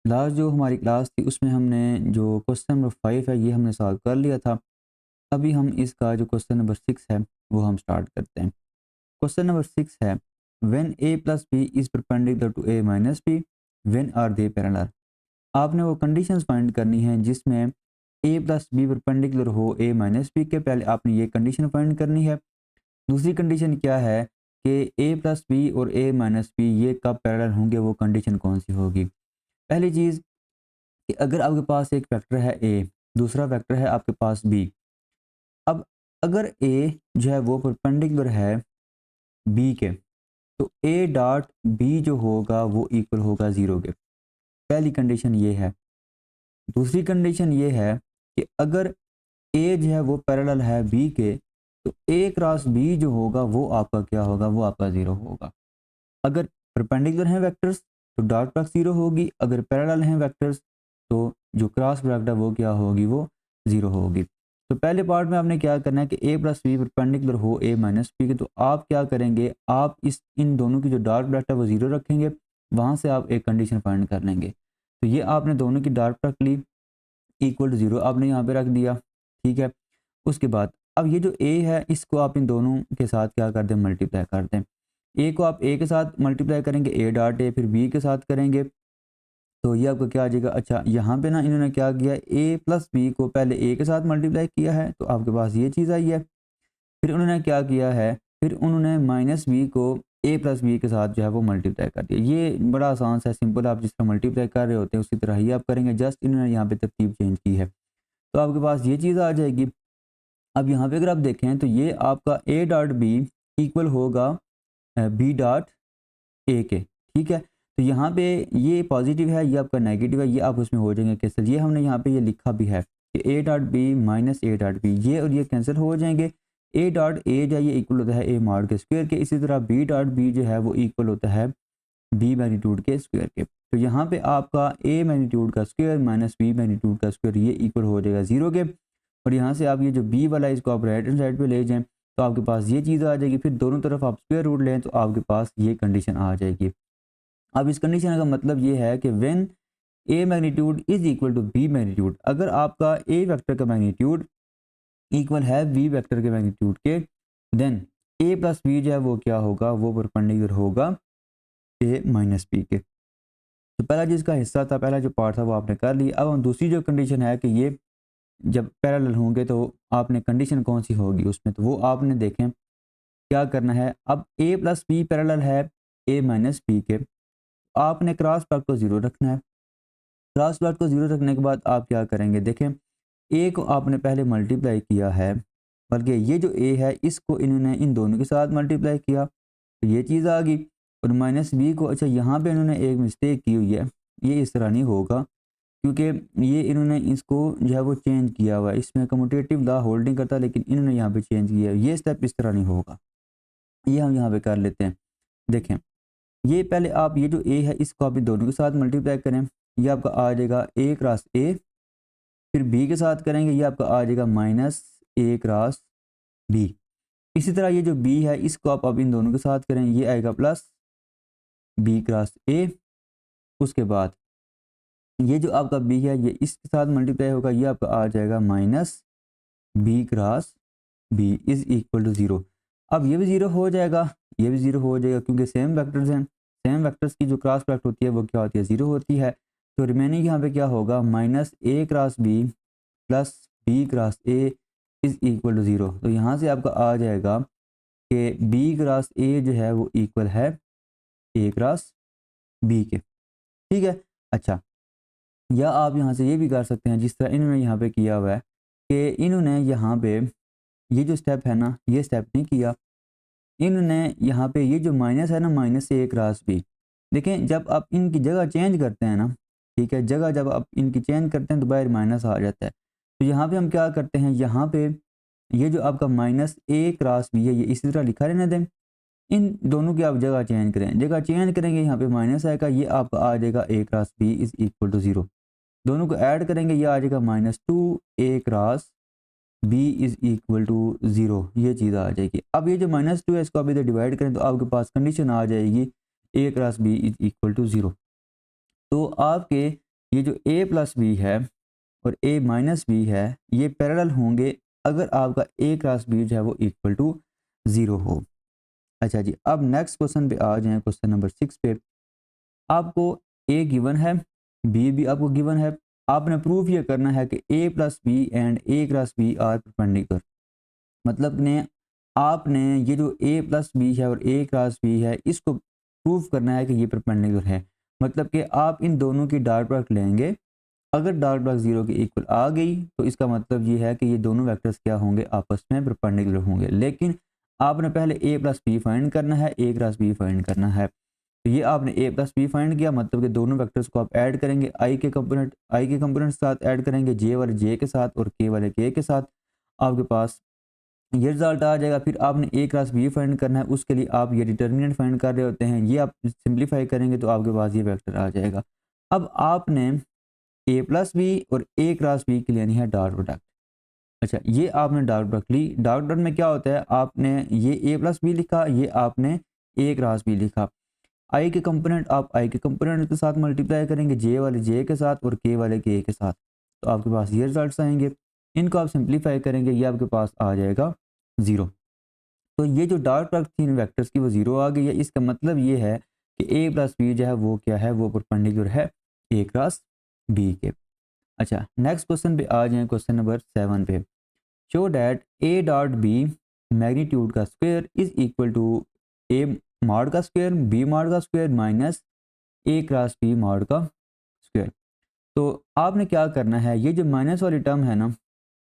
Last जो हमारी class थी उसमें हमने जो क्वेश्चन नंबर 5 है ये हमने सॉल्व कर लिया था। अभी हम इसका जो क्वेश्चन नंबर 6 है वो हम स्टार्ट करते हैं। क्वेश्चन नंबर 6 है, when a plus b is perpendicular to a minus b, when are they parallel. आपने वो कंडीशंस फाइंड करनी है जिसमें a प्लस बी परपेंडिकुलर हो a माइनस बी के। पहले आपने ये कंडीशन फाइंड करनी है। दूसरी कंडीशन क्या है कि a प्लस बी और a माइनस बी ये कब पैरेलल होंगे, वो कंडीशन कौन सी होगी। पहली चीज़ कि अगर आपके पास एक वेक्टर है a, दूसरा वेक्टर है आपके पास b। अब अगर a जो है वो परपेंडिकुलर है b के, तो a डॉट b जो होगा वो इक्वल होगा 0 के। पहली कंडीशन ये है। दूसरी कंडीशन ये है कि अगर a जो है वो पैरेलल है b के, तो a क्रॉस b जो होगा वो आपका क्या होगा, वो आपका 0 होगा। अगर परपेंडिकुलर हैं वेक्टर्स तो डॉट प्रोडक्ट 0 होगी, अगर पैरेलल हैं वेक्टर्स तो जो क्रॉस प्रोडक्ट है वो क्या होगी, वो 0 होगी। तो पहले पार्ट में आपने क्या करना है कि a प्लस बी परपेंडिकुलर हो a माइनस बी के, तो आप क्या करेंगे, आप इन दोनों की जो डॉट प्रोडक्ट है वो 0 रखेंगे, वहाँ से आप एक कंडीशन फाइंड कर लेंगे। तो ये आपने दोनों की डॉट प्रोडक्ट ली, इक्वल टू 0 आपने यहाँ पे रख दिया, ठीक है। उसके बाद अब ये जो a है इसको आप इन दोनों के साथ क्या कर दें, मल्टीप्लाई कर दें। a को आप a के साथ मल्टीप्लाई करेंगे, a डॉट a, फिर b के साथ करेंगे तो ये आपका क्या आ जाएगा। अच्छा यहाँ पे ना इन्होंने क्या किया, a प्लस बी को पहले a के साथ मल्टीप्लाई किया है तो आपके पास ये चीज़ आई है। फिर उन्होंने क्या किया है, फिर उन्होंने माइनस बी को a प्लस बी के साथ जो है वो मल्टीप्लाई कर दिया। ये बड़ा आसान सा सिंपल, आप जिस तरह मल्टीप्लाई कर रहे होते हैं उसी तरह ही आप करेंगे, जस्ट इन्होंने यहाँ पे तरतीब चेंज की है तो आपके पास ये चीज़ आ जाएगी। अब यहाँ पे अगर आप देखें तो ये आपका a डॉट बी इक्वल होगा b डॉट ए के, ठीक है। तो यहाँ पे ये पॉजिटिव है, ये आपका नेगेटिव है, ये आप उसमें हो जाएंगे कैंसिल। ये हमने यहाँ पे ये लिखा भी है कि a dot b minus a dot b, ये और ये कैंसिल हो जाएंगे। a डॉट ए जो है ये इक्वल होता है a मॉड के स्क्वायर के, इसी तरह b डॉट बी जो है वो इक्वल होता है b मैग्नीट्यूड के स्क्वायर के। तो यहाँ पे आपका a मैग्नीट्यूड का स्क्वायर माइनस b मैग्नीट्यूड का स्क्वायर ये इक्वल हो जाएगा 0 के। और यहाँ से आप ये जो b वाला है इसको आप राइट हैंड साइड पे ले जाएं तो आपके पास ये चीज़ आ जाएगी। फिर दोनों तरफ आप स्क्वायर रूट लें तो आपके पास ये कंडीशन आ जाएगी। अब इस कंडीशन का मतलब ये है कि when a magnitude is equal to b magnitude, अगर आपका a वेक्टर का मैग्नीट्यूड इक्वल है b वेक्टर के मैग्नीट्यूड के, देन a प्लस बी जो है वो क्या होगा, वो परपेंडिकुलर होगा a माइनस बी के। तो पहला जिसका हिस्सा था, पहला जो पार्ट था वो आपने कर लिया। अब हम दूसरी जो कंडीशन है कि ये जब पैरेलल होंगे तो आपने कंडीशन कौन सी होगी उसमें, तो वो आपने देखें क्या करना है। अब a प्लस बी पैरेलल है a माइनस बी के, आपने क्रॉस प्रोडक्ट को 0 रखना है। क्रॉस प्रोडक्ट को 0 रखने के बाद आप क्या करेंगे, देखें a को आपने पहले मल्टीप्लाई किया है, बल्कि ये जो a है इसको इन्होंने इन दोनों के साथ मल्टीप्लाई किया तो ये चीज़ आ गई। और माइनस बी को, अच्छा यहाँ पे इन्होंने एक मिस्टेक की हुई है, ये इस तरह नहीं होगा क्योंकि ये इन्होंने इसको जो है वो चेंज किया हुआ है, इसमें कम्यूटेटिव ला होल्ड नहीं करता लेकिन इन्होंने यहाँ पे चेंज किया है। ये स्टेप इस तरह नहीं होगा, ये हम यहाँ पे कर लेते हैं। देखें ये पहले आप ये जो a है इसको आप इन दोनों के साथ मल्टीप्लाई करें, ये आपका आ जाएगा a क्रॉस a। फिर b के साथ करेंगे, ये आपका आ जाएगा माइनस a क्रॉस b। इसी तरह ये जो b है इसको आप अब इन दोनों के साथ करें, ये आएगा प्लस b क्रॉस a। उसके बाद ये जो आपका b है ये इसके साथ मल्टीप्लाई होगा, ये आपका आ जाएगा minus b cross b is equal to 0। अब ये भी 0 हो जाएगा, ये भी 0 हो जाएगा क्योंकि सेम वेक्टर्स हैं। सेम वेक्टर्स की जो क्रॉस प्रोडक्ट होती है वो क्या होती है, 0 होती है। तो रिमेनिंग यहाँ पे क्या होगा, minus a cross b plus b cross a is equal to 0। तो यहाँ से आपका आ जाएगा कि b क्रॉस a जो है वो इक्वल है a क्रॉस b के, ठीक है। अच्छा, या आप यहाँ से ये भी कर सकते हैं जिस तरह इन्होंने यहाँ पे किया हुआ है कि इन्होंने यहाँ पे ये जो स्टेप है ना ये स्टेप नहीं किया, इन्होंने यहाँ पे ये जो माइनस है ना, माइनस से एक क्रॉस बी। देखें जब आप इनकी जगह चेंज करते हैं ना, ठीक है, जगह जब आप इनकी चेंज करते हैं तो बाहर माइनस आ जाता है। तो यहाँ पे हम क्या करते हैं, यहाँ पे ये जो आपका माइनस ए क्रॉस बी है ये इसी तरह लिखा रहने दें। इन दोनों की आप जगह चेंज करें, जगह चेंज करेंगे यहाँ पे माइनस आएगा, ये आपका आ जाएगा A cross B is equal to 0। दोनों को ऐड करेंगे, ये आ जाएगा minus two A cross B is equal to 0, ये चीज़ आ जाएगी। अब ये जो माइनस टू है इसको आप इधर डिवाइड करें तो आपके पास कंडीशन आ जाएगी a cross B is equal to 0। तो आपके ये जो a प्लस बी है और a माइनस बी है ये पैरेलल होंगे अगर आपका a क्रॉस b जो है वो इक्वल टू 0 हो। अच्छा जी, अब नेक्स्ट क्वेश्चन पे आ जाएं, क्वेश्चन नंबर 6 पे। आपको a गिवन है, b भी आपको गिवन है, आपने प्रूफ ये करना है कि a plus b and a cross b are perpendicular. मतलब ने आपने ये जो a प्लस बी है और a क्रॉस बी है इसको प्रूफ करना है कि ये परपेंडिकुलर है। मतलब कि आप इन दोनों की डॉट प्रोडक्ट लेंगे, अगर डॉट प्रोडक्ट 0 के इक्वल आ गई तो इसका मतलब ये है कि ये दोनों वेक्टर्स क्या होंगे, आपस में परपेंडिकुलर होंगे। लेकिन आपने पहले a प्लस बी फाइंड करना है, a क्रॉस बी फाइंड करना है। तो ये आपने a प्लस बी फाइंड किया, मतलब कि दोनों वेक्टर्स को आप ऐड करेंगे, i के कंपोनेंट के साथ ऐड करेंगे, j वाले j के साथ और k वाले k के साथ, आपके पास ये रिजल्ट आ जाएगा। फिर आपने a क्रॉस बी फाइंड करना है, उसके लिए आप ये डिटर्मिनेंट फाइंड कर रहे होते हैं, ये आप सिंप्लीफाई करेंगे तो आपके पास ये वेक्टर आ जाएगा। अब आपने a प्लस बी और a क्रॉस बी की लेनी है डॉट प्रोडक्ट। अच्छा, ये आपने डॉट प्रोडक्ट ली, डॉट प्रोडक्ट में क्या होता है, आपने ये a प्लस बी लिखा, ये आपने a क्रॉस बी लिखा। आई के कंपोनेंट आप आई के कंपोनेंट के साथ मल्टीप्लाई करेंगे, जे वाले जे के साथ और के वाले के के साथ, तो आपके पास ये रिजल्ट्स आएंगे। इनको आप सिंप्लीफाई करेंगे, ये आपके पास आ जाएगा 0। तो ये जो डॉट प्रोडक्ट थी इन वेक्टर्स की वो 0 आ गई है। इसका मतलब ये है कि a प्लस बी जो है वो क्या है, वो परपेंडिकुलर है a क्रॉस बी के। अच्छा, नेक्स्ट क्वेश्चन पे आ जाए, क्वेश्चन नंबर 7 पे। Show that a dot B magnitude का square is equal to a mod का स्क्वायर b मॉड का square minus a cross b mod का स्क्वायर। तो आपने क्या करना है, ये जो माइनस वाली टर्म है ना,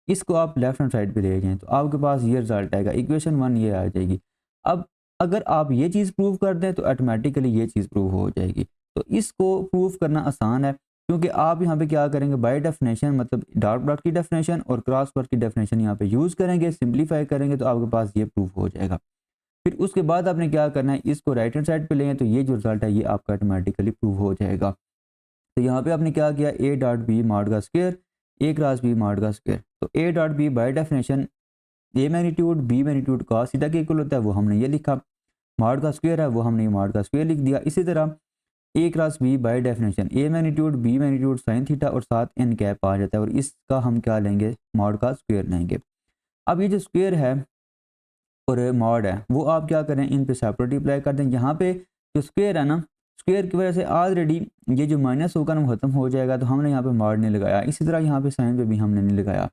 इसको आप लेफ्ट हैंड साइड पे ले जाएं तो आपके पास ये रिजल्ट आएगा, इक्वेशन 1 ये आ जाएगी। अब अगर आप ये चीज़ प्रूव कर दें तो ऑटोमेटिकली ये चीज़ प्रूव हो जाएगी। तो इसको प्रूव करना आसान है, क्योंकि आप यहाँ पे क्या करेंगे, बाय डेफिनेशन मतलब डॉट प्रोडक्ट की डेफिनेशन और क्रॉस प्रोडक्ट की डेफिनेशन यहाँ पे यूज़ करेंगे, सिंप्लीफाई करेंगे तो आपके पास ये प्रूफ हो जाएगा। फिर उसके बाद आपने क्या करना है, इसको राइट हैंड साइड पे लें तो ये जो रिजल्ट है ये आपका ऑटोमेटिकली प्रूव हो जाएगा। तो यहाँ पे आपने क्या किया, a डॉट बी मॉड का square a cross b mod का स्क्वायर। तो a dot b by definition a magnitude b magnitude cos theta के इक्वल होता है, वो हमने ये लिखा। मॉड का स्क्वायर है वो हमने मॉड का स्क्वायर लिख दिया। इसी तरह a cross b bye definition a magnitude b magnitude sine theta और साथ n कैप आ जाता है, और इसका हम क्या लेंगे, मॉड का स्क्वायर लेंगे। अब ये जो स्क्वायर है और मॉड है वो आप क्या करें, इन पे सेपरेट अप्लाई कर दें। यहाँ पे जो स्क्वायर है ना, स्क्वायर की वजह से ऑलरेडी ये जो माइनस होगा ना खत्म हो जाएगा, तो हमने यहाँ पे मॉड नहीं लगाया। इसी तरह यहाँ पे साइन पे भी हमने नहीं लगाया,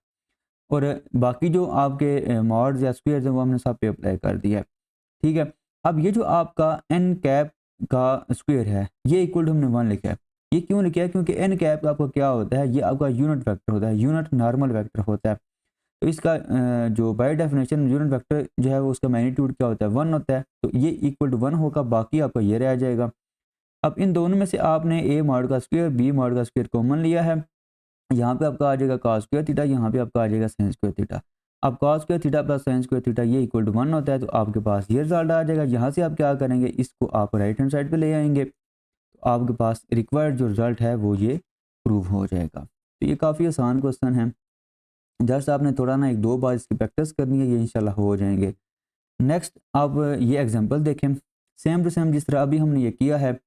और बाकी जो आपके मॉड्स या स्क्वायर हैं वो हमने सब पे अप्लाई कर दिया है। ठीक है, अब ये जो आपका एन कैप का स्क्वायर है ये इक्वल टू हमने 1 लिखा है। ये क्यों लिखा है, क्योंकि एन कैप आपका क्या होता है, ये आपका यूनिट वेक्टर होता है, यूनिट नॉर्मल वेक्टर होता है। तो इसका जो बाय डेफिनेशन यूनिट वेक्टर जो है वो उसका मैग्नीट्यूड क्या होता है, 1 होता है। तो ये इक्वल टू 1 होगा, बाकी आपका ये रह जाएगा। अब इन दोनों में से आपने a मॉड का स्क्वायर b मॉड का स्क्वायर कॉमन लिया है, यहाँ पे आपका आ जाएगा cos स्क्वायर थीटा, यहाँ पे आपका आ जाएगा sin स्क्वायर थीटा। अब cos square theta plus sin square theta ये इक्वल टू 1 होता है, तो आपके पास ये रिजल्ट आ जाएगा। यहाँ से आप क्या करेंगे, इसको आप राइट हैंड साइड पे ले आएंगे, तो आपके पास रिक्वायर्ड जो रिजल्ट है वो ये प्रूव हो जाएगा। तो ये काफ़ी आसान क्वेश्चन है, जस्ट आपने थोड़ा ना 1-2 बार इसकी प्रैक्टिस करनी है, ये इंशाल्लाह हो जाएंगे। नेक्स्ट आप ये एग्जांपल देखें, सेम टू सेम जिस तरह अभी हमने ये किया है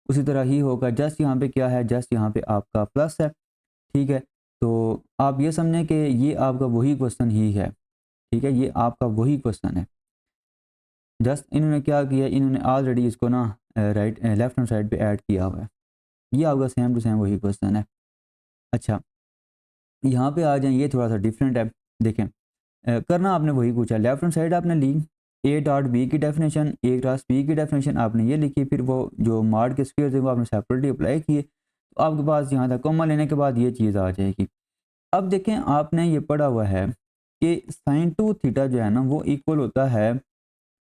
उसी तरह ही होगा। जस्ट यहाँ पे क्या है, जस्ट यहाँ पे आपका प्लस है। ठीक है, तो आप ये समझें कि ये आपका वही क्वेश्चन ही है। ठीक है, ये आपका वही क्वेश्चन है, जस्ट इन्होंने क्या किया, इन्होंने ऑलरेडी इसको ना राइट लेफ्ट हैंड साइड पे ऐड किया हुआ है। ये आपका सेम टू सेम वही क्वेश्चन है। अच्छा, यहाँ पे आ जाए, ये थोड़ा सा डिफरेंट है। देखें, करना आपने वही कुछ है, लेफ्ट हैंड साइड आपने ली, a डॉट बी की डेफिनेशन a क्रॉस बी की डेफिनेशन आपने ये लिखी, फिर वो जो मॉड के स्क्वायर थे वो आपने सेपरेटली अप्लाई किए, तो आपके पास यहाँ तक कॉमा लेने के बाद ये चीज़ आ जाएगी। अब देखें, आपने ये पढ़ा हुआ है कि साइन 2 थीटा जो है ना वो इक्वल होता है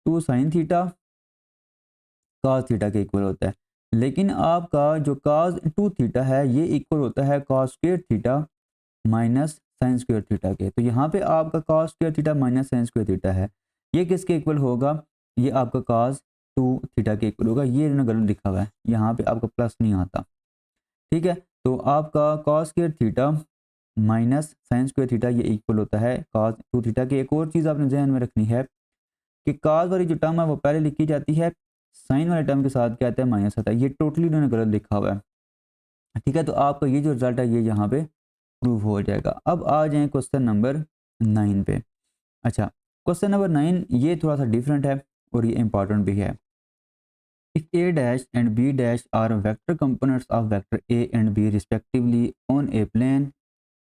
2 साइन थीटा cos थीटा के इक्वल होता है, लेकिन आपका जो cos 2 थीटा है ये इक्वल होता है cos square theta minus sine square theta के। तो यहाँ पे आपका cos square theta minus sine square theta है, ये किसके इक्वल होगा, ये आपका cos 2 थीटा के इक्वल होगा। ये इन्होंने गलत लिखा हुआ है, यहाँ पे आपका प्लस नहीं आता। ठीक है, तो आपका cos square theta minus sine square theta ये इक्वल होता है cos 2 थीटा के। एक और चीज़ आपने ध्यान में रखनी है कि cos वाली जो टर्म है वो पहले लिखी जाती है, साइन वाले टर्म के साथ क्या आता है, माइनस आता है। ये टोटली उन्होंने गलत लिखा हुआ है। ठीक है, तो आपका ये जो रिजल्ट है ये यहाँ पे प्रूव हो जाएगा। अब आ जाएँ क्वेश्चन नंबर 9 पे। अच्छा, क्वेश्चन नंबर 9 ये थोड़ा सा डिफरेंट है और ये इंपॉर्टेंट भी है। If A dash and B dash are vector components of vector A and B respectively on a plane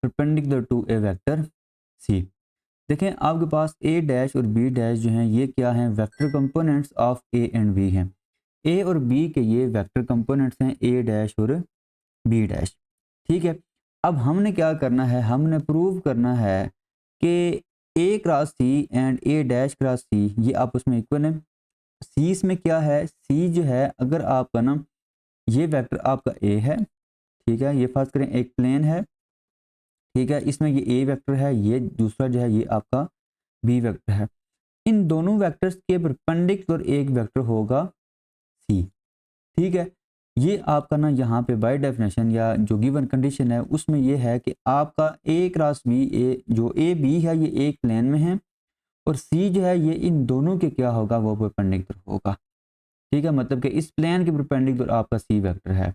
perpendicular to a vector C। देखें आपके पास A डैश और B डैश जो हैं ये क्या हैं, vector components of A and B हैं। A और B के ये वेक्टर कंपोनेंट्स हैं, A डैश और B डैश। ठीक है, अब हमने क्या करना है, हमने प्रूव करना है कि A cross C and A dash cross C ये आपस में इक्वल है। सी इसमें क्या है, सी जो है अगर आपका ना ये वेक्टर आपका ए है, ठीक है, ये फर्स्ट करें एक प्लेन है, ठीक है, इसमें ये ए वेक्टर है, ये दूसरा जो है ये आपका बी वेक्टर है। इन दोनों वेक्टर्स के परपेंडिकुलर एक वेक्टर होगा सी। ठीक है, ये आपका ना यहाँ पे बाय डेफिनेशन या जो गिवन कंडीशन है उसमें ये है कि आपका ए क्रॉस बी, ए जो ए बी है ये एक प्लेन में है और सी जो है ये इन दोनों के क्या होगा, वो परपेंडिकुलर होगा। ठीक है, मतलब कि इस प्लेन के परपेंडिकुलर आपका सी वेक्टर है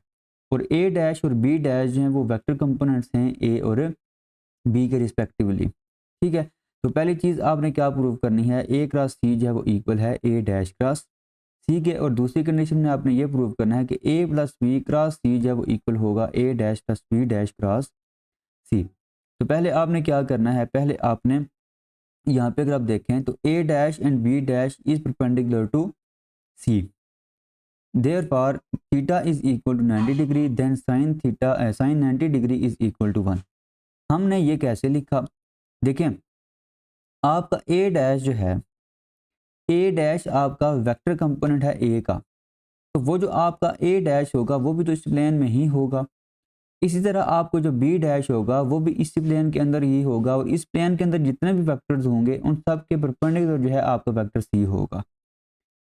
और ए डैश और बी डैश जो है वो वेक्टर कंपोनेंट्स हैं ए और बी के रिस्पेक्टिवली। ठीक है, तो पहली चीज़ आपने क्या प्रूव करनी है, ए क्रॉस सी जो है वो इक्वल है ए डैश क्रॉस सी के, और दूसरी कंडीशन में आपने ये प्रूव करना है कि A plus B cross C जो है वो इक्वल होगा A dash plus B dash cross C. तो पहले आपने क्या करना है, पहले आपने यहाँ पे अगर आप देखें तो A dash and B dash is perpendicular to C, therefore theta is equal to 90 degree, then sin 90 degree is equal to 1। हमने ये कैसे लिखा, देखें आपका a डैश जो है, a डैश आपका वेक्टर कंपोनेंट है a का, तो वो जो आपका a डैश होगा वो भी तो इस प्लेन में ही होगा। इसी तरह आपको जो b डैश होगा वो भी इसी प्लेन के अंदर ही होगा और इस प्लेन के अंदर जितने भी वेक्टर्स होंगे उन सब के परपेंडिकुलर जो है आपका वेक्टर c होगा।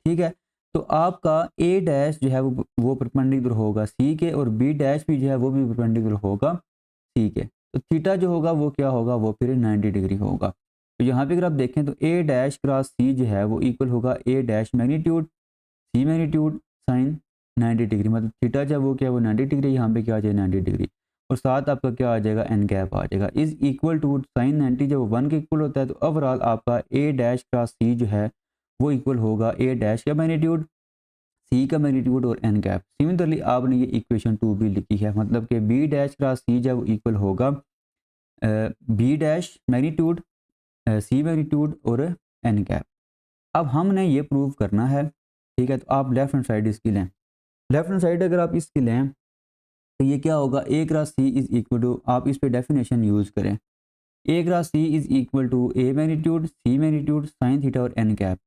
ठीक है, तो आपका ए डैश जो है वो परपेंडिकुलर होगा सी के और बी डैश भी जो है वो भी परपेंडिकुलर होगा सी के। तो थीटा जो होगा वो क्या होगा, वो फिर 90 डिग्री होगा। तो यहाँ पे अगर आप देखें तो ए डैश क्रॉस सी जो है वो इक्वल होगा A dash magnitude C magnitude sine 90 degree, मतलब थीटा जो है वो क्या, वो 90 डिग्री, यहाँ पे क्या आ जाएगा 90 डिग्री और साथ आपका क्या आ जाएगा एन गैप आ जाएगा इज इक्वल टू साइन 90 जब 1 के इक्वल होता है तो ओवरऑल आपका ए डैश क्रॉस सी जो है वो इक्वल होगा ए डैश का मैग्नीट्यूड सी का मैग्नीट्यूड और एन कैप। सिमिलरली आपने ये इक्वेशन 2 भी लिखी है, मतलब कि बी डैश क्रॉस सी जब इक्वल होगा बी डैश मैग्नीट्यूड सी मैग्नीट्यूड और एन कैप। अब हमने ये प्रूव करना है। ठीक है, तो आप लेफ्ट हैंड साइड इसकी लें, लेफ्ट हैंड साइड अगर आप इसकी लें तो ये क्या होगा, A cross C is equal to, आप इस पर डेफिनेशन यूज़ करें, A cross C is equal to A magnitude C magnitude sine theta और एन कैप।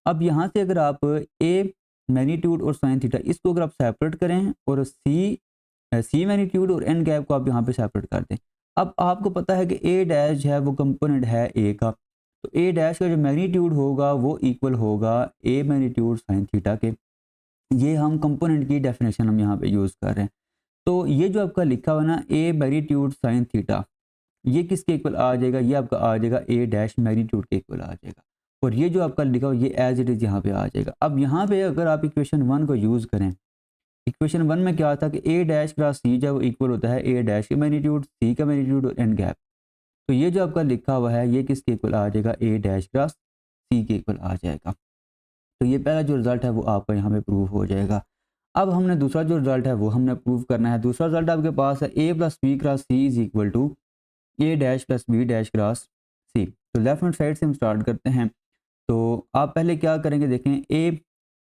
अब यहाँ से अगर आप ए मैग्नीट्यूड और साइन थीटा इसको अगर आप सेपरेट करें और सी मैग्नीट्यूड और एन गैप को आप यहाँ पे सेपरेट कर दें। अब आपको पता है कि ए डैश है वो कंपोनेंट है ए का, तो ए डैश का जो मैग्नीट्यूड होगा वो इक्वल होगा ए मैग्नीट्यूड साइन थीटा के। ये हम कंपोनेंट की डेफिनेशन हम यहाँ पे यूज़ कर रहे हैं। तो ये जो आपका लिखा हुआ ना ए मैग्नीट्यूड साइन थीटा, ये किसके इक्वल आ जाएगा, ये आपका आ जाएगा ए डैश मैग्नीट्यूड के इक्वल आ जाएगा और ये जो आपका लिखा हुआ ये एज इट इज़ यहाँ पे आ जाएगा। अब यहाँ पे अगर आप इक्वेशन 1 को यूज़ करें, इक्वेशन 1 में क्या था कि ए डैश क्रॉस सी जब इक्वल होता है ए डैश का मैग्नीट्यूड सी का मैग्नीट्यूड और एन गैप, तो ये जो आपका लिखा हुआ है ये किसके इक्वल आ जाएगा, ए डैश क्रॉस सी के इक्वल आ जाएगा। तो ये पहला जो रिजल्ट है वो आपका यहाँ पे प्रूव हो जाएगा। अब हमने दूसरा जो रिजल्ट है वो हमने प्रूव करना है। दूसरा रिजल्ट आपके पास है A plus B cross C is equal to A dash plus B dash cross C. तो लेफ्ट हैंड साइड से हम स्टार्ट करते हैं। तो आप पहले क्या करेंगे, देखें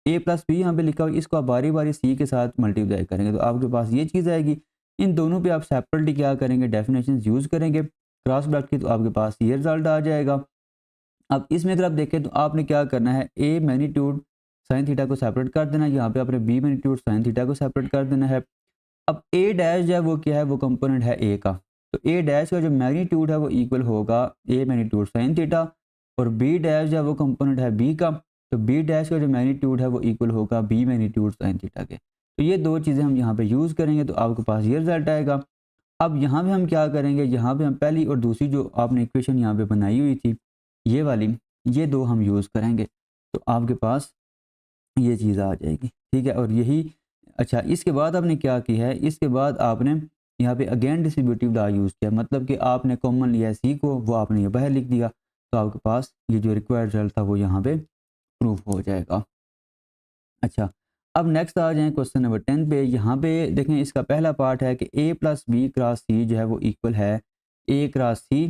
ए प्लस बी यहाँ पे लिखा हुआ, इसको आप बारी बारी सी के साथ मल्टीप्लाई करेंगे तो आपके पास ये चीज़ आएगी। इन दोनों पे आप सेपरेटली क्या करेंगे, डेफिनेशन यूज़ करेंगे क्रॉस प्रोडक्ट की, तो आपके पास ये रिजल्ट आ जाएगा। अब इसमें अगर आप देखें तो आपने क्या करना है, ए मैग्नीट्यूड साइन थीटा को सेपरेट कर देना है, यहाँ पे आपने बी मैग्नीट्यूड साइन थीटा को सेपरेट कर देना है। अब ए डैश जो है वो क्या है, वो कंपोनेंट है ए का, तो ए डैश का जो मैग्नीट्यूड है वो इक्वल होगा ए मैग्नीट्यूड साइन थीटा और बी डैश जो है वो कंपोनेंट है बी का, तो बी डैश का जो मैग्नीट्यूड है वो इक्वल होगा बी मैग्नीट्यूड साइन थीटा के। तो ये दो चीज़ें हम यहाँ पे यूज़ करेंगे तो आपके पास ये रिजल्ट आएगा। अब यहाँ पे हम क्या करेंगे, यहाँ पे हम पहली और दूसरी जो आपने इक्वेशन यहाँ पे बनाई हुई थी ये वाली, ये दो हम यूज़ करेंगे तो आपके पास ये चीज़ आ जाएगी। ठीक है, और यही अच्छा, इसके बाद आपने क्या किया है, इसके बाद आपने यहाँ पे अगेन डिस्ट्रीब्यूटिव लॉ यूज़ किया, मतलब कि आपने कॉमन लिया सी को, वो आपने ये बाहर लिख दिया, तो आपके पास ये जो रिक्वायर्ड रिजल्ट था वो यहाँ पे प्रूफ हो जाएगा। अच्छा, अब नेक्स्ट आ जाएँ क्वेश्चन नंबर 10 पे। यहाँ पे देखें, इसका पहला पार्ट है कि A plus B cross C जो है वो इक्वल है A cross C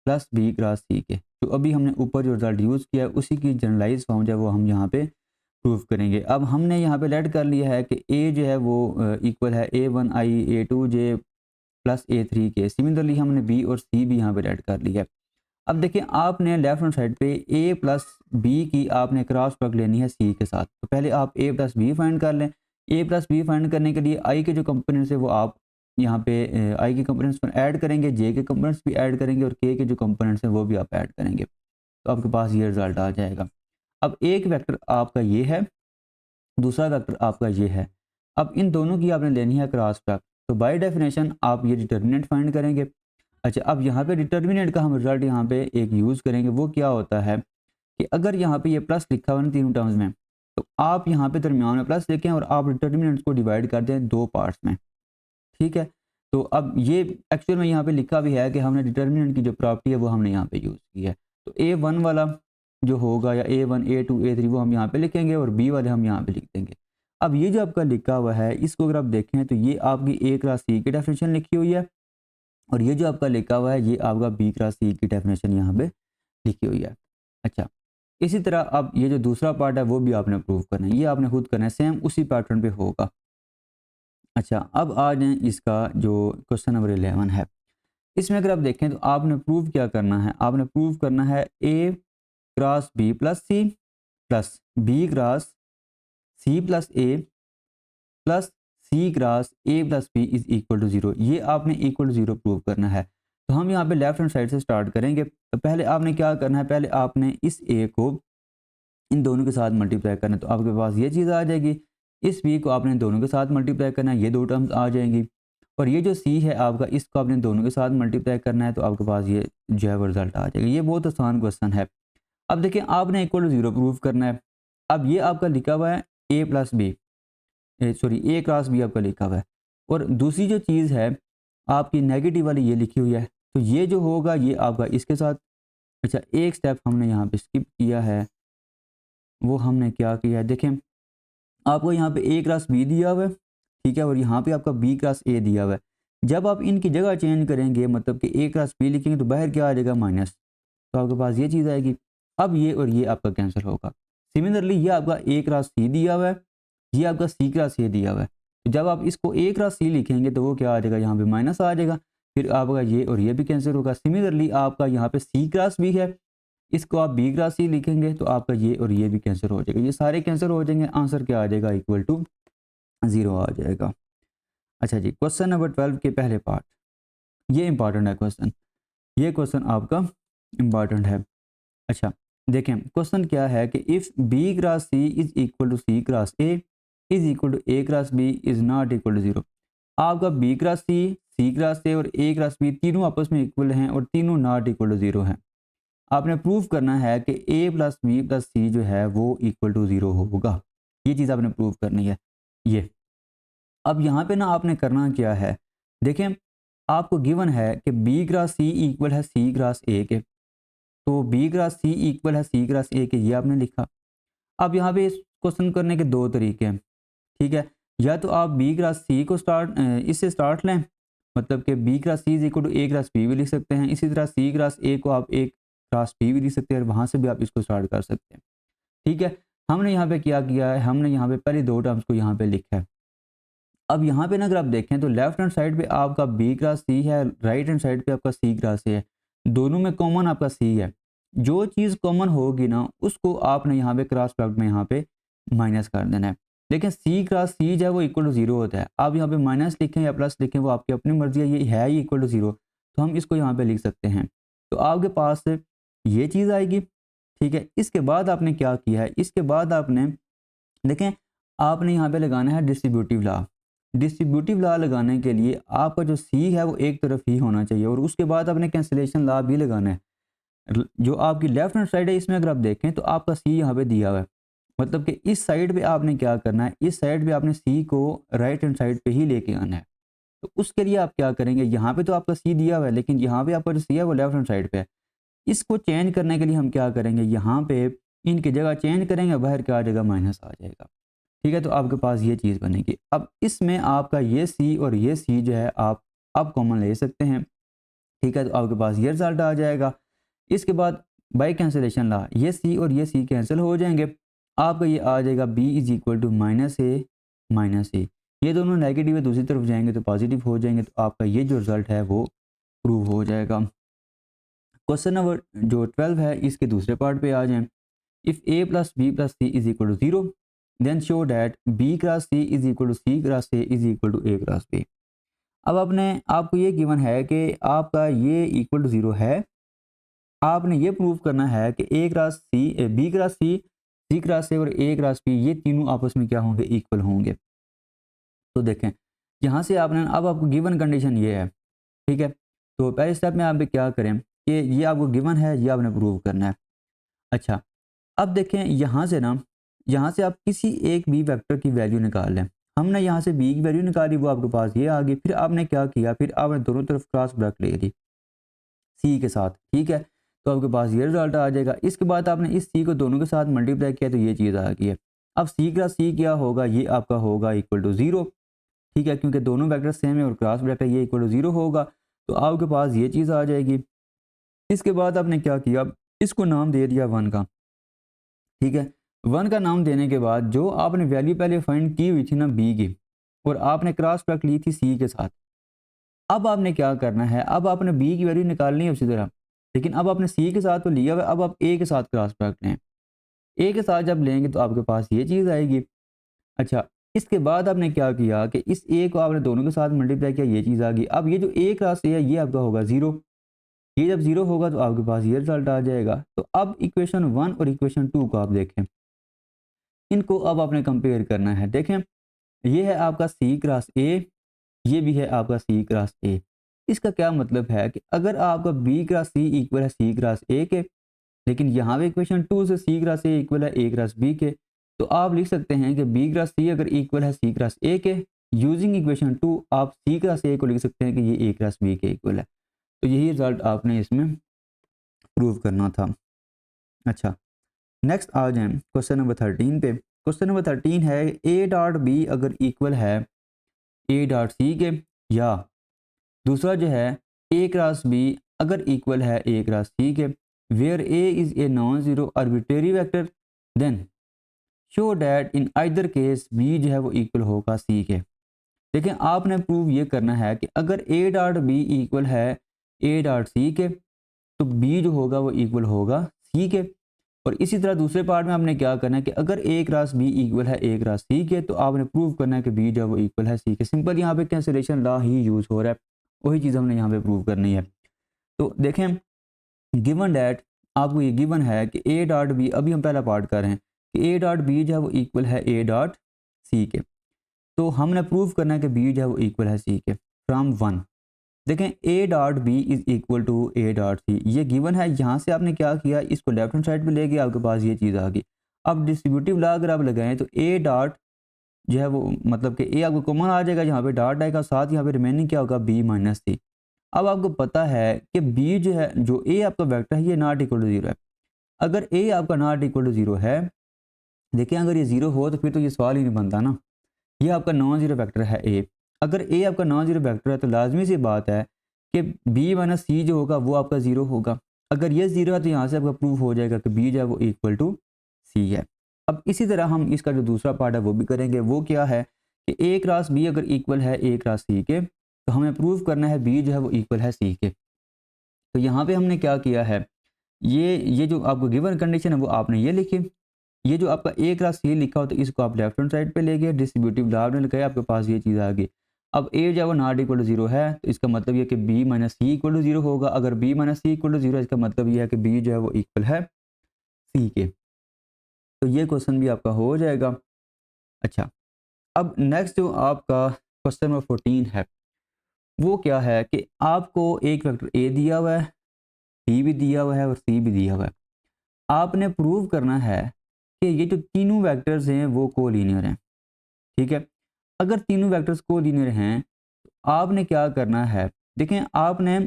plus B cross C के। तो अभी हमने ऊपर जो रिजल्ट यूज़ किया है उसी की जनरलाइज फॉर्म जो है वो हम यहाँ पे प्रूव करेंगे। अब हमने यहाँ पे लेट कर लिया है कि ए जो है वो इक्वल है A1i A2j प्लस A3 के। सिमिलरली हमने बी और सी भी यहाँ पे लेट कर लिया है। अब देखिए, आपने लेफ्ट हैंड साइड पे ए प्लस बी की आपने क्रॉस प्रोडक्ट लेनी है सी के साथ। तो पहले आप ए प्लस बी फाइंड कर लें। ए प्लस बी फाइंड करने के लिए आई के जो कंपोनेंट्स है वो आप यहाँ पे आई के कंपोनेंट्स पर ऐड करेंगे, जे के कंपोनेंट्स भी ऐड करेंगे और के जो कंपोनेंट्स हैं वो भी आप ऐड करेंगे। तो आपके पास ये रिजल्ट आ जाएगा। अब एक वेक्टर आपका ये है, दूसरा वेक्टर आपका ये है। अब इन दोनों की आपने लेनी है क्रॉस प्रोडक्ट। तो बाय डेफिनेशन आप ये डिटर्मिनेंट फाइंड करेंगे। अच्छा, अब यहाँ पे डिटर्मिनेंट का हम रिजल्ट यहाँ पे एक यूज़ करेंगे। वो क्या होता है कि अगर यहाँ पे ये प्लस लिखा हुआ है तीनों टर्म्स में, तो आप यहाँ पे दरमियान में प्लस लिखें और आप डिटर्मिनेंट्स को डिवाइड कर दें दो पार्ट्स में। ठीक है, तो अब ये एक्चुअल में यहाँ पे लिखा भी है कि हमने डिटर्मिनेंट की जो प्रॉपर्टी है वो हमने यहाँ पे यूज़ की है। तो A1 वाला जो होगा या A1 A2 A3 वो हम यहाँ पे लिखेंगे और B वाले हम यहाँ पे लिख देंगे। अब ये जो आपका लिखा हुआ है इसको अगर आप देखें तो ये आपकी A क्रॉस C की डेफिनेशन लिखी हुई है और ये जो आपका लिखा हुआ है ये आपका B क्रॉस C की डेफिनेशन यहाँ पे लिखी हुई है। अच्छा, इसी तरह अब ये जो दूसरा पार्ट है वो भी आपने प्रूव करना है, ये आपने खुद करना है, सेम उसी पैटर्न पे होगा। अच्छा, अब आ जाएँ इसका जो क्वेश्चन नंबर 11 है। इसमें अगर आप देखें तो आपने प्रूव क्या करना है, आपने प्रूव करना है A cross B plus c plus B cross C plus A plus C cross A plus B is equal to 0। ये आपने इक्वल टू 0 प्रूव करना है। तो हम यहाँ पे लेफ्ट हैंड साइड से स्टार्ट करेंगे। तो पहले आपने क्या करना है, पहले आपने इस A को इन दोनों के साथ मल्टीप्लाई करना है, तो आपके पास ये चीज़ आ जाएगी। इस बी को आपने दोनों के साथ मल्टीप्लाई करना है, ये दो टर्म्स आ जाएंगी। और ये जो सी है आपका, इसको आपने दोनों के साथ मल्टीप्लाई करना है, तो आपके पास ये जो है वो रिजल्ट आ जाएगा। ये बहुत आसान क्वेश्चन है। अब देखिए, आपने इक्वल टू 0 प्रूव करना है। अब ये आपका लिखा हुआ है A plus B, sorry A cross B आपका लिखा हुआ है। और दूसरी जो चीज़ है आपकी नेगेटिव वाली ये लिखी हुई है, तो ये जो होगा ये आपका इसके साथ। अच्छा, एक स्टेप हमने यहाँ पे स्किप किया है, वो हमने क्या किया है देखें, आपको यहाँ पे ए क्रॉस बी दिया हुआ है, ठीक है, और यहाँ पे आपका बी क्रॉस ए दिया हुआ है। जब आप इनकी जगह चेंज करेंगे, मतलब कि ए क्रॉस बी लिखेंगे, तो बाहर क्या आ जाएगा, माइनस। तो आपके पास ये चीज़ आएगी। अब ये और ये आपका कैंसिल होगा। सिमिलरली ये आपका ए क्रॉस सी दिया हुआ है, ये आपका सी क्रॉस ए दिया हुआ है। तो जब आप इसको ए क्रॉस सी लिखेंगे तो वो क्या आ जाएगा, यहाँ पे माइनस आ जाएगा। फिर आपका ये और ये भी कैंसिल होगा। सिमिलरली आपका यहाँ पे सी क्रॉस बी है, इसको आप बी क्रॉस सी लिखेंगे तो आपका ये और ये भी कैंसिल हो जाएगा। ये सारे कैंसिल हो जाएंगे, आंसर क्या आ जाएगा, इक्वल टू 0 आ जाएगा। अच्छा जी, क्वेश्चन नंबर 12 के पहले पार्ट, ये इंपॉर्टेंट है क्वेश्चन, ये क्वेश्चन आपका इंपॉर्टेंट है। अच्छा, देखें क्वेश्चन क्या है कि if B cross C is equal to C cross A is equal to A cross B is not equal to 0। आपका B cross C cross A और ए क्रॉस बी तीनों आपस में इक्वल हैं और तीनों नॉट इक्वल टू 0 हैं। आपने प्रूव करना है कि ए प्लस बी प्लस सी जो है वो इक्वल टू 0 होगा। ये चीज़ आपने प्रूव करनी है। ये अब यहाँ पे ना आपने करना क्या है, देखें आपको गिवन है कि बी क्रॉस सी इक्वल है सी क्रॉस ए के, तो बी क्रॉस सी इक्वल है सी क्रॉस ए के, ये आपने लिखा। अब यहाँ पे इस क्वेश्चन करने के दो तरीके हैं, ठीक है। या तो आप बी क्रॉस सी को इससे स्टार्ट लें, मतलब कि B cross C is equal to A cross B भी लिख सकते हैं। इसी तरह सी क्रॉस ए को आप ए क्रॉस बी भी लिख सकते हैं, वहाँ से भी आप इसको स्टार्ट कर सकते हैं, ठीक है। हमने यहाँ पे क्या किया है, हमने यहाँ पे पहले दो टर्म्स को यहाँ पे लिखा है। अब यहाँ पे ना अगर आप देखें तो लेफ्ट हैंड साइड पे आपका बी क्रॉस सी है, राइट हैंड साइड पे आपका सी क्रॉस ए है, दोनों में कॉमन आपका सी है। जो चीज़ कॉमन होगी ना उसको आपने यहाँ पे क्रॉस प्रोडक्ट में यहाँ पे माइनस कर देना है। देखें सी क्रॉस सी जो है वो इक्वल टू 0 होता है। आप यहाँ पे माइनस लिखें या प्लस लिखें वो आपकी अपनी मर्जी है, ये है ही इक्वल टू 0, तो हम इसको यहाँ पे लिख सकते हैं। तो आपके पास ये चीज़ आएगी, ठीक है। इसके बाद आपने क्या किया है, इसके बाद आपने देखें आपने यहाँ पे लगाना है डिस्ट्रीब्यूटिव लॉ। डिस्ट्रीब्यूटिव लॉ लगाने के लिए आपका जो सी है वो एक तरफ ही होना चाहिए और उसके बाद आपने कैंसिलेशन लॉ भी लगाना है। जो आपकी लेफ्ट हैंड साइड है इसमें अगर आप देखें तो आपका सी यहाँ पे दिया हुआ है मतलब कि इस साइड पे आपने क्या करना है, इस साइड पे आपने सी को राइट हैंड साइड पे ही लेके आना है। तो उसके लिए आप क्या करेंगे, यहाँ पे तो आपका सी दिया हुआ है लेकिन यहाँ पे आपका जो सी है वो लेफ्ट हैंड साइड पे है। इसको चेंज करने के लिए हम क्या करेंगे, यहाँ पे इनकी जगह चेंज करेंगे, बाहर क्या आ जाएगा, माइनस आ जाएगा। ठीक है, तो आपके पास ये चीज़ बनेगी। अब इसमें आपका ये सी और ये सी जो है आप कॉमन ले सकते हैं। ठीक है, तो आपके पास ये रिजल्ट आ जाएगा। इसके बाद बाई कैंसिलेशन ला, ये सी और ये सी कैंसिल हो जाएंगे। आपका ये आ जाएगा B is equal to minus A. ये दोनों नेगेटिव है, दूसरी तरफ जाएंगे तो पॉजिटिव हो जाएंगे। तो आपका ये जो रिजल्ट है वो प्रूव हो जाएगा। क्वेश्चन नंबर जो 12 है इसके दूसरे पार्ट पे आ जाएं। If A plus B plus C is equal to 0 then show that B cross C is equal to C cross A is equal to A cross B. अब आपको ये गिवन है कि आपका ये इक्वल टू 0 है। आपने ये प्रूव करना है कि A cross C, B cross C cross A और ए क्रॉस बी ये तीनों आपस में क्या होंगे, इक्वल होंगे। तो देखें यहाँ से आपने, अब आपको गिवन कंडीशन ये है। ठीक है, तो पहले स्टेप में आप क्या करें कि ये आपको गिवन है, ये आपने प्रूव करना है। अच्छा, अब देखें यहाँ से आप किसी एक बी वेक्टर की वैल्यू निकाल लें। हमने यहाँ से बी की वैल्यू निकाली, वो आपके पास ये आ गई। फिर आपने क्या किया, फिर आपने दोनों तरफ क्रॉस प्रोडक्ट ले ली सी के साथ। ठीक है, तो आपके पास ये रिजल्ट आ जाएगा। इसके बाद आपने इस सी को दोनों के साथ मल्टीप्लाई किया तो ये चीज़ आ गई है। अब सी क्रॉस सी क्या होगा, ये आपका होगा इक्वल टू 0। ठीक है, क्योंकि दोनों वेक्टर सेम है और क्रॉस प्रोडक्ट है, ये इक्वल टू 0 होगा। तो आपके पास ये चीज़ आ जाएगी। इसके बाद आपने क्या किया, इसको नाम दे दिया 1 का। ठीक है, 1 का नाम देने के बाद जो आपने वैल्यू पहले फाइंड की हुई थी ना बी की, और आपने क्रॉस प्रोडक्ट ली थी सी के साथ। अब आपने क्या करना है, अब आपने बी की वैल्यू निकालनी है उसी तरह, लेकिन अब आपने सी के साथ तो लिया हुआ है, अब आप ए के साथ क्रॉस प्रोडक्ट लें। ए के साथ जब लेंगे तो आपके पास ये चीज़ आएगी। अच्छा, इसके बाद आपने क्या किया कि इस ए को आपने दोनों के साथ मल्टीप्लाई किया, ये चीज़ आ गई। अब ये जो ए क्रॉस ए है ये आपका होगा 0। ये जब 0 होगा तो आपके पास ये रिजल्ट आ जाएगा। तो अब इक्वेशन 1 और इक्वेशन 2 को आप देखें, इनको अब आपने कंपेयर करना है। देखें, ये है आपका सी क्रॉस ए, ये भी है आपका सी क्रॉस ए। इसका क्या मतलब है कि अगर आपका बी क्रॉस सी इक्वल है सी क्रॉस ए के, लेकिन यहाँ पे इक्वेशन 2 से सी क्रॉस ए इक्वल है ए क्रॉस बी के, तो आप लिख सकते हैं कि बी क्रॉस सी अगर इक्वल है सी क्रॉस ए के, यूजिंग इक्वेशन 2 आप सी क्रॉस ए को लिख सकते हैं कि ये ए क्रॉस बी के इक्वल है। तो यही रिजल्ट आपने इसमें प्रूव करना था। अच्छा, नेक्स्ट आ जाएं क्वेश्चन नंबर 13 पे। क्वेश्चन नंबर 13 है ए डॉट बी अगर इक्वल है ए डॉट सी के, या दूसरा जो है ए क्रॉस बी अगर इक्वल है ए क्रॉस सी के, where A is a non zero arbitrary vector, then show that in either case B जो है वो इक्वल होगा सी के। देखें, आपने प्रूव ये करना है कि अगर ए डॉट बी इक्वल है ए डॉट सी के, तो बी जो होगा वो इक्वल होगा सी के। और इसी तरह दूसरे पार्ट में आपने क्या करना है कि अगर ए क्रॉस बी इक्वल है ए क्रॉस सी के, तो आपने प्रूव करना है कि बी जो है वो इक्वल है सी के। सिंपल यहाँ पे कैंसिलेशन लॉ ही यूज़ हो रहा है, वही चीज़ हमने यहाँ पे प्रूव करनी है। तो देखें, गिवन डैट आपको ये गिवन है कि ए डॉट बी, अभी हम पहला पार्ट कर रहे हैं कि ए डॉट बी जो है वो इक्वल है ए डॉट सी के। तो हमने प्रूव करना है कि बी जो है वो इक्वल है सी के फ्रॉम 1। देखें, A dot B is equal to A dot C, ये गिवन है। यहाँ से आपने क्या किया, इसको लेफ्ट हैंड साइड पे ले गया, आपके पास ये चीज़ आ गई। अब डिस्ट्रीब्यूटिव लॉ अगर आप लगाएं तो ए डॉट जो है वो मतलब कि ए आपको कॉमन आ जाएगा, यहाँ पे डॉट आएगा, साथ यहाँ पे रिमेनिंग क्या होगा, बी माइनस सी। अब आपको पता है कि बी जो है, जो ए आपका वेक्टर है ये नॉट इक्वल टू 0 है। अगर ए आपका नॉट इक्वल टू 0 है, देखिए अगर ये 0 हो तो फिर तो ये सवाल ही नहीं बनता ना। ये आपका नॉन ज़ीरो वेक्टर है ए। अगर ए आपका नॉन ज़ीरो वेक्टर है तो लाजमी सी बात है कि बी माइनस सी जो होगा वो आपका 0 होगा। अगर ये 0 है तो यहाँ से आपका प्रूफ हो जाएगा कि बी जो है वो इक्वल टू सी है। अब इसी तरह हम इसका जो दूसरा पार्ट है वो भी करेंगे। वो क्या है कि ए क्रॉस बी अगर इक्वल है ए क्रॉस सी के, तो हमें प्रूव करना है बी जो है वो इक्वल है सी के। तो यहाँ पे हमने क्या किया है, ये जो आपको गिवन कंडीशन है वो आपने ये लिखी। ये जो आपका ए क्रॉस सी लिखा हो तो इसको आप लेफ्ट हैंड साइड पे ले गए, डिस्ट्रीब्यूटिव लॉ आपने लगाया, आपके पास ये चीज़ आ गई। अब ए जो है वो नॉट इक्वल टू 0 है, तो इसका मतलब ये कि B minus C equal to 0 होगा। अगर B minus C equal to 0 इसका मतलब ये है कि बी जो है वो इक्वल है सी के। तो ये क्वेश्चन भी आपका हो जाएगा। अच्छा, अब नेक्स्ट जो आपका क्वेश्चन नंबर 14 है वो क्या है कि आपको एक वेक्टर ए दिया हुआ है, बी भी दिया हुआ है और सी भी दिया हुआ है। आपने प्रूव करना है कि ये जो तीनों वेक्टर्स हैं वो कोलिनियर हैं। ठीक है, अगर तीनों वेक्टर्स कोलिनियर हैं तो आपने क्या करना है, देखें आपने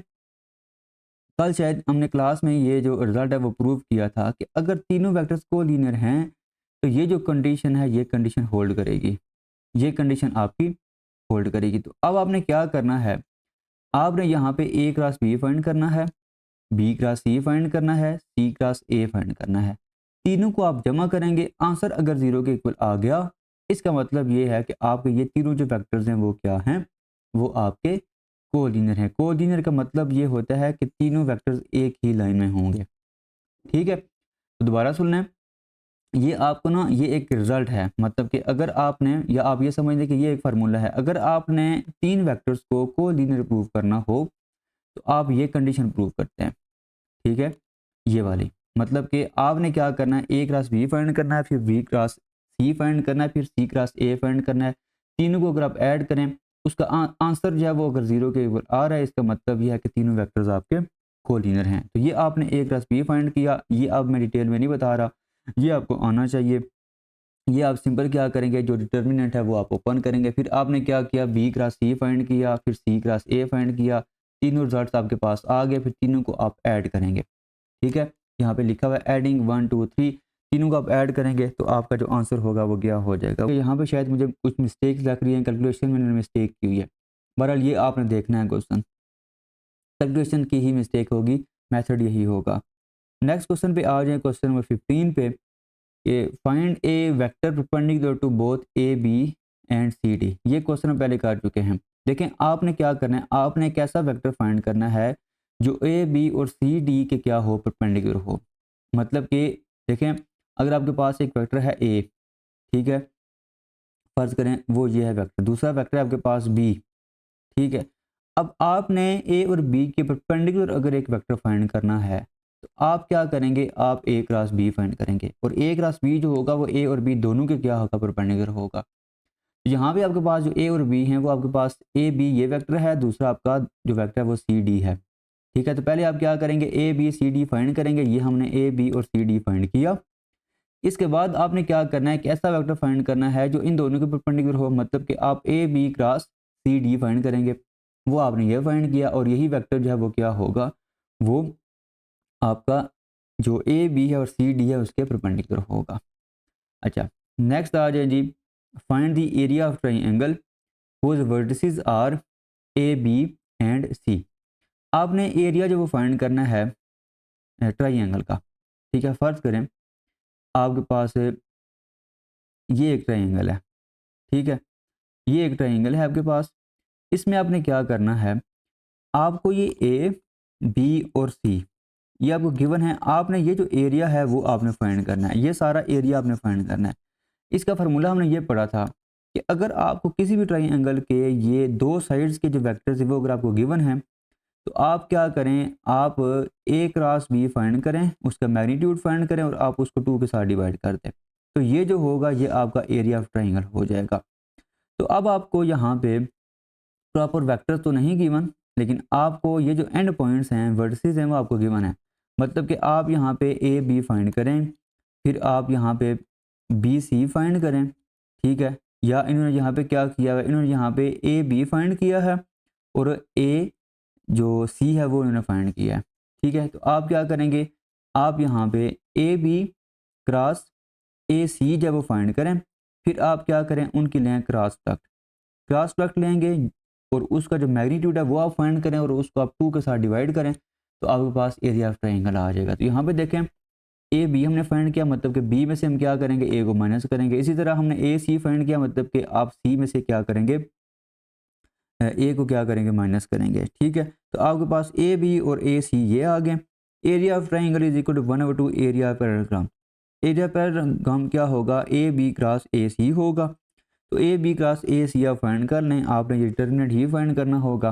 कल शायद हमने क्लास में ये जो रिजल्ट है वो प्रूव किया था कि अगर तीनों वेक्टर्स कोलिनियर हैं तो ये जो कंडीशन है ये कंडीशन होल्ड करेगी, ये कंडीशन आपकी होल्ड करेगी। तो अब आपने क्या करना है, आपने यहाँ पे ए क्रॉस बी फाइंड करना है, बी क्रॉस सी फाइंड करना है, सी क्रॉस ए फाइंड करना है। तीनों को आप जमा करेंगे, आंसर अगर जीरो के इक्वल आ गया इसका मतलब ये है कि आपके ये तीनों जो वेक्टर्स हैं वो क्या हैं, वो आपके कोलिनियर हैं। कोलिनियर का मतलब ये होता है कि तीनों वेक्टर्स एक ही लाइन में होंगे। ठीक है, तो दोबारा सुन लें, ये आपको ना ये एक रिजल्ट है, मतलब कि अगर आपने, या आप ये समझ लें कि ये एक फार्मूला है, अगर आपने तीन वेक्टर्स को कोलिनियर प्रूव करना हो तो आप ये कंडीशन प्रूव करते हैं। ठीक है, ये वाली, मतलब कि आपने क्या करना है, ए क्रॉस बी फाइंड करना है, फिर बी क्रॉस सी फाइंड करना है, फिर सी क्रॉस ए फाइंड करना है। तीनों को अगर आप ऐड करें उसका आंसर जो है वो अगर जीरो के इक्वल आ रहा है इसका मतलब ये है कि तीनों वेक्टर्स आपके कोलिनियर हैं। तो ये आपने ए क्रॉस बी फाइंड किया, ये अब मैं डिटेल में नहीं बता रहा, ये आपको आना चाहिए। ये आप सिंपल क्या करेंगे, जो डिटर्मिनेंट है वो आप ओपन करेंगे, फिर आपने क्या किया, बी क्रॉस सी फाइंड किया, फिर सी क्रॉस ए फाइंड किया, तीनों रिजल्ट्स आपके पास आ गए, फिर तीनों को आप ऐड करेंगे। ठीक है, यहाँ पे लिखा हुआ है एडिंग 1 2 3, तीनों को आप ऐड करेंगे तो आपका जो आंसर होगा वो क्या हो जाएगा। यहाँ पे शायद मुझे कुछ मिस्टेक्स लग रही हैं, कैलकुलेशन में मैंने मिस्टेक की हुई है। बहरहाल ये आपने देखना है, क्वेश्चन कैलकुलेशन की ही मिस्टेक होगी, मेथड यही होगा। नेक्स्ट क्वेश्चन पे आ जाए, क्वेश्चन नंबर 15 पे, find a vector perpendicular to both A B and C D. ये क्वेश्चन हम पहले कर चुके हैं। देखें आपने क्या करना है, आपने एक ऐसा वेक्टर फाइंड करना है जो ए बी और सी डी के क्या हो, परपेंडिकुलर हो। मतलब कि देखें अगर आपके पास एक वेक्टर है ए, ठीक है, फर्ज करें वो ये है वेक्टर, दूसरा वेक्टर है आपके पास बी। ठीक है, अब आपने ए और बी के परपेंडिकुलर अगर एक वेक्टर फाइंड करना है तो आप क्या करेंगे, आप ए क्रॉस बी फाइंड करेंगे, और ए क्रॉस बी जो होगा वो ए और बी दोनों के क्या होगा, परपेंडिकुलर होगा। तो यहाँ पे आपके पास जो ए और बी हैं वो आपके पास ए बी ये वेक्टर है, दूसरा आपका जो वेक्टर है वो सी डी है। ठीक है, तो पहले आप क्या करेंगे, A B C D find करेंगे, ये हमने ए बी और सी डी फाइंड किया। इसके बाद आपने क्या करना है, एक ऐसा वेक्टर फाइंड करना है जो इन दोनों के परपेंडिकुलर हो, मतलब कि आप A B cross C D find करेंगे, वो आपने ये फाइंड किया, और यही वेक्टर जो है वो क्या होगा, वो आपका जो ए बी है और सी डी है उसके परपेंडिकुलर होगा। अच्छा, नेक्स्ट आ जाए जी, find the area of triangle whose vertices are A B and C. आपने एरिया जो वो फाइंड करना है ट्राइंगल का। ठीक है, फर्ज करें आपके पास ये एक ट्राइंगल है। ठीक है, ये एक ट्राइंगल है आपके पास, इसमें आपने क्या करना है, आपको ये ए बी और सी ये आपको गिवन है, आपने ये जो एरिया है वो आपने फाइंड करना है, ये सारा एरिया आपने फाइंड करना है। इसका फार्मूला हमने ये पढ़ा था कि अगर आपको किसी भी ट्राइंगल के ये दो साइड्स के जो वेक्टर्स है वो अगर आपको गिवन है तो आप क्या करें, आप ए क्रॉस बी फाइंड करें, उसका मैग्नीट्यूड फाइंड करें और आप उसको 2 के साथ डिवाइड कर दें, तो ये जो होगा ये आपका एरिया ऑफ ट्राइंगल हो जाएगा। तो अब आपको यहाँ पे प्रॉपर वेक्टर तो नहीं गिवन, लेकिन आपको ये जो एंड पॉइंट्स हैं, वर्टिसेस हैं, वो आपको गिवन है। मतलब कि आप यहाँ पे ए बी फाइंड करें, फिर आप यहाँ पे बी सी फाइंड करें। ठीक है, या इन्होंने यहाँ पे क्या किया है, इन्होंने यहाँ पे ए बी फाइंड किया है और ए जो सी है वो इन्होंने फाइंड किया है। ठीक है, तो आप क्या करेंगे, आप यहाँ पे ए बी क्रॉस ए सी जब वो फाइंड करें, फिर आप क्या करें, उनकी लें क्रॉस प्रोडक्ट, क्रॉस प्रोडक्ट लेंगे और उसका जो मैग्नीट्यूड है वो आप फाइंड करें और उसको आप 2 के साथ डिवाइड करें, तो आपके पास एरिया ऑफ ट्राइंगल आ जाएगा। तो यहाँ पे देखें ए बी हमने फाइंड किया, मतलब कि बी में से हम क्या करेंगे, ए को माइनस करेंगे। इसी तरह हमने ए सी फाइंड किया, मतलब कि आप सी में से क्या करेंगे, ए को क्या करेंगे, माइनस करेंगे। ठीक है, तो आपके पास ए बी और ए सी ये आ गए। Area of triangle is equal to 1/2 area parallelogram. Area parallelogram क्या होगा, ए बी क्रॉस ए सी होगा। तो ए बी क्रॉस ए सी आप फाइंड कर लें, आपने ये डिटर्मिनेंट ही फाइंड करना होगा,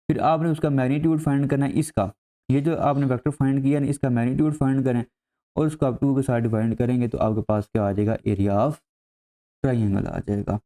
फिर आपने उसका मैग्नीट्यूड फाइंड करना है। इसका ये जो आपने वेक्टर फाइंड किया ना, इसका मैग्नीट्यूड फाइंड करें और उसको आप 2 के साथ डिवाइड करेंगे तो आपके पास क्या आ जाएगा, एरिया ऑफ ट्राइंगल आ जाएगा।